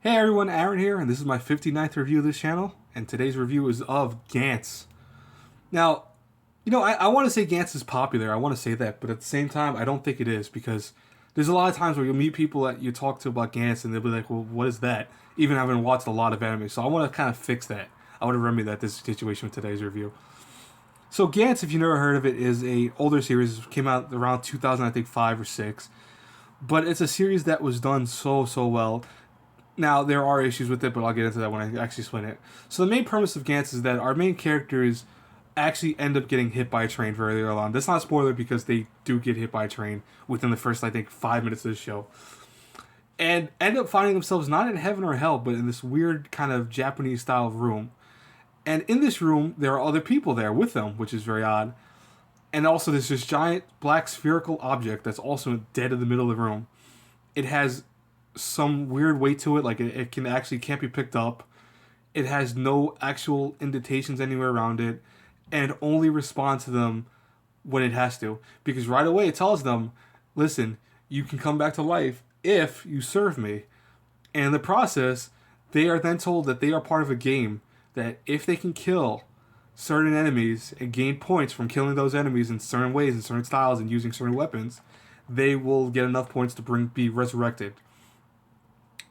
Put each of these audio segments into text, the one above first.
Hey everyone, Aaron here, and this is my 59th review of this channel, and today's review is of Gantz. Now, I want to say Gantz is popular, I want to say that, but at the same time, I don't think it is, because there's a lot of times where you'll meet people that you talk to about Gantz, and they'll be like, well, what is that? Even having watched a lot of anime, so I want to kind of fix that. I want to remedy that this situation with today's review. So Gantz, if you've never heard of it, is a older series, it came out around 2000, I think 5 or 6, but it's a series that was done so well. Now, there are issues with it, but I'll get into that when I actually explain it. So the main premise of Gantz is that our main characters actually end up getting hit by a train very early on. That's not a spoiler because they do get hit by a train within the first, I think, 5 minutes of the show. And end up finding themselves not in heaven or hell, but in this weird kind of Japanese style of room. And in this room, there are other people there with them, which is very odd. And also, there's this giant black spherical object that's also dead in the middle of the room. It has some weird weight to it, like it can actually can't be picked up. It has no actual indentations anywhere around it, and only responds to them when it has to. Because right away it tells them, listen, you can come back to life if you serve me. And in the process, they are then told that they are part of a game, that if they can kill certain enemies and gain points from killing those enemies in certain ways, in certain styles, and using certain weapons, they will get enough points to be resurrected.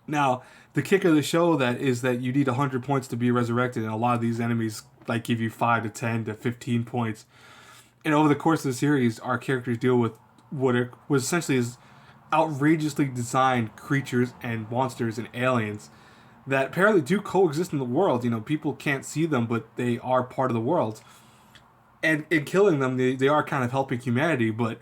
Now, the kick of the show that is that you need 100 points to be resurrected, and a lot of these enemies like give you 5 to 10 to 15 points. And over the course of the series, our characters deal with was essentially is outrageously designed creatures and monsters and aliens that apparently do coexist in the world. People can't see them, but they are part of the world. And in killing them, they are kind of helping humanity, but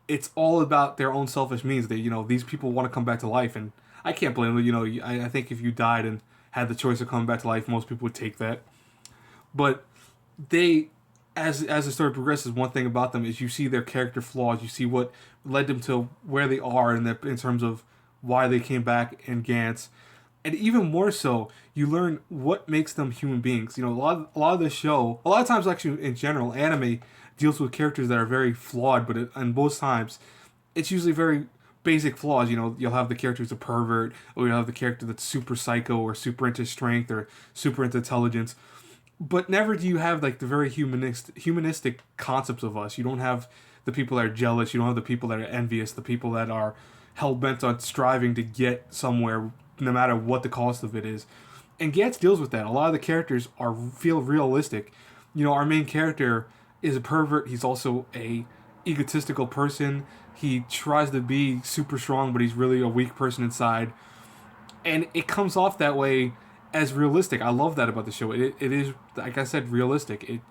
it's all about their own selfish means. These people want to come back to life, and I can't blame them. I think if you died and had the choice of coming back to life, most people would take that. But they, as the story progresses, one thing about them is you see their character flaws. You see what led them to where they are in terms of why they came back in Gantz, and even more so, you learn what makes them human beings. A lot of the show, a lot of times actually in general, anime deals with characters that are very flawed, but and most times, it's usually very basic flaws. You'll have the character who's a pervert, or you'll have the character that's super psycho, or super into strength, or super into intelligence. But never do you have like the very humanistic concepts of us. You don't have the people that are jealous. You don't have the people that are envious. The people that are hell bent on striving to get somewhere, no matter what the cost of it is. And Gantz deals with that. A lot of the characters feel realistic. Our main character is a pervert. He's also a egotistical person. He tries to be super strong, but he's really a weak person inside. And it comes off that way as realistic. I love that about the show. It is, like I said, realistic.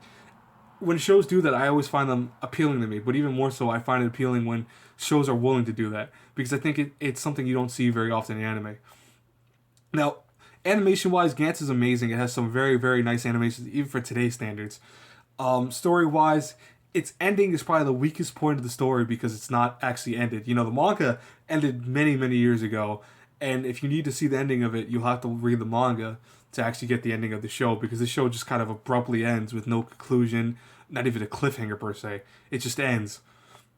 When shows do that, I always find them appealing to me. But even more so, I find it appealing when shows are willing to do that. Because I think it's something you don't see very often in anime. Now, animation-wise, Gantz is amazing. It has some very, very nice animations, even for today's standards. Story-wise, its ending is probably the weakest point of the story because it's not actually ended. The manga ended many, many years ago, and if you need to see the ending of it, you'll have to read the manga to actually get the ending of the show, because the show just kind of abruptly ends with no conclusion, not even a cliffhanger per se. It just ends.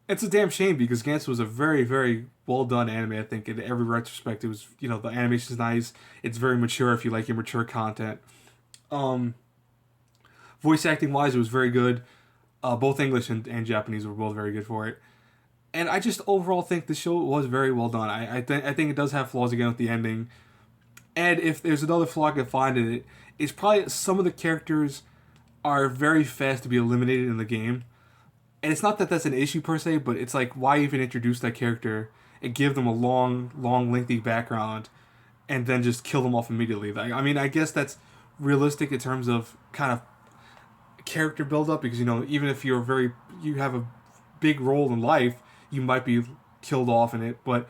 It's a damn shame because Gantz was a very, very well done anime. I think in every retrospect, it was the animation's nice. It's very mature if you like your mature content. Voice acting wise, it was very good. Both English and Japanese were both very good for it. And I just overall think the show was very well done. I think it does have flaws again with the ending. And if there's another flaw I can find in it, it's probably some of the characters are very fast to be eliminated in the game. And it's not that that's an issue per se, but it's like, why even introduce that character and give them a long, lengthy background and then just kill them off immediately? I guess that's realistic in terms of kind of character build-up, because, even if you have a big role in life, you might be killed off in it. But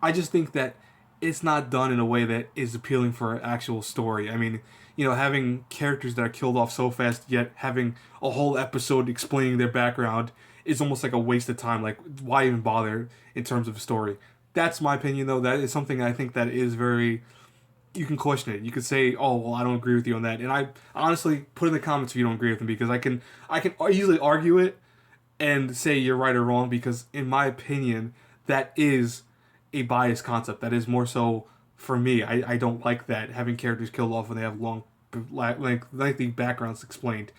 I just think that it's not done in a way that is appealing for an actual story. Having characters that are killed off so fast, yet having a whole episode explaining their background is almost like a waste of time. Like, why even bother in terms of a story? That's my opinion, though. That is something I think that is very... You can question it. You could say, oh, well, I don't agree with you on that. And I honestly, put in the comments if you don't agree with me, because I can easily argue it and say you're right or wrong, because in my opinion, that is a biased concept. That is more so for me, I don't like that, having characters killed off when they have long, lengthy backgrounds explained.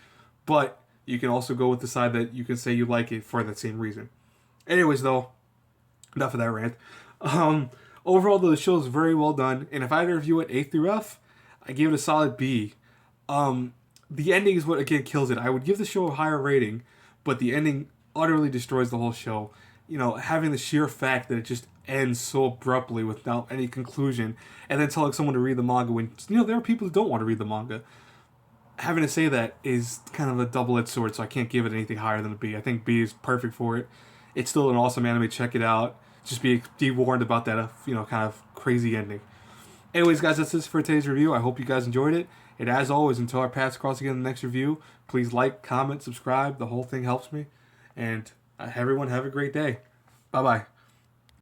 But you can also go with the side that you can say you like it for that same reason. Anyways, though, enough of that rant. Um, Overall, though, the show is very well done, and if I had to review it A through F, I give it a solid B. The ending is what again kills it. I would give the show a higher rating, but the ending utterly destroys the whole show. Having the sheer fact that it just ends so abruptly without any conclusion, and then telling someone to read the manga when there are people who don't want to read the manga. Having to say that is kind of a double-edged sword, so I can't give it anything higher than a B. I think B is perfect for it. It's still an awesome anime. Check it out. Just be warned about that, kind of crazy ending. Anyways, guys, that's it for today's review. I hope you guys enjoyed it. And as always, until our paths cross again in the next review, please like, comment, subscribe. The whole thing helps me. And everyone have a great day. Bye-bye.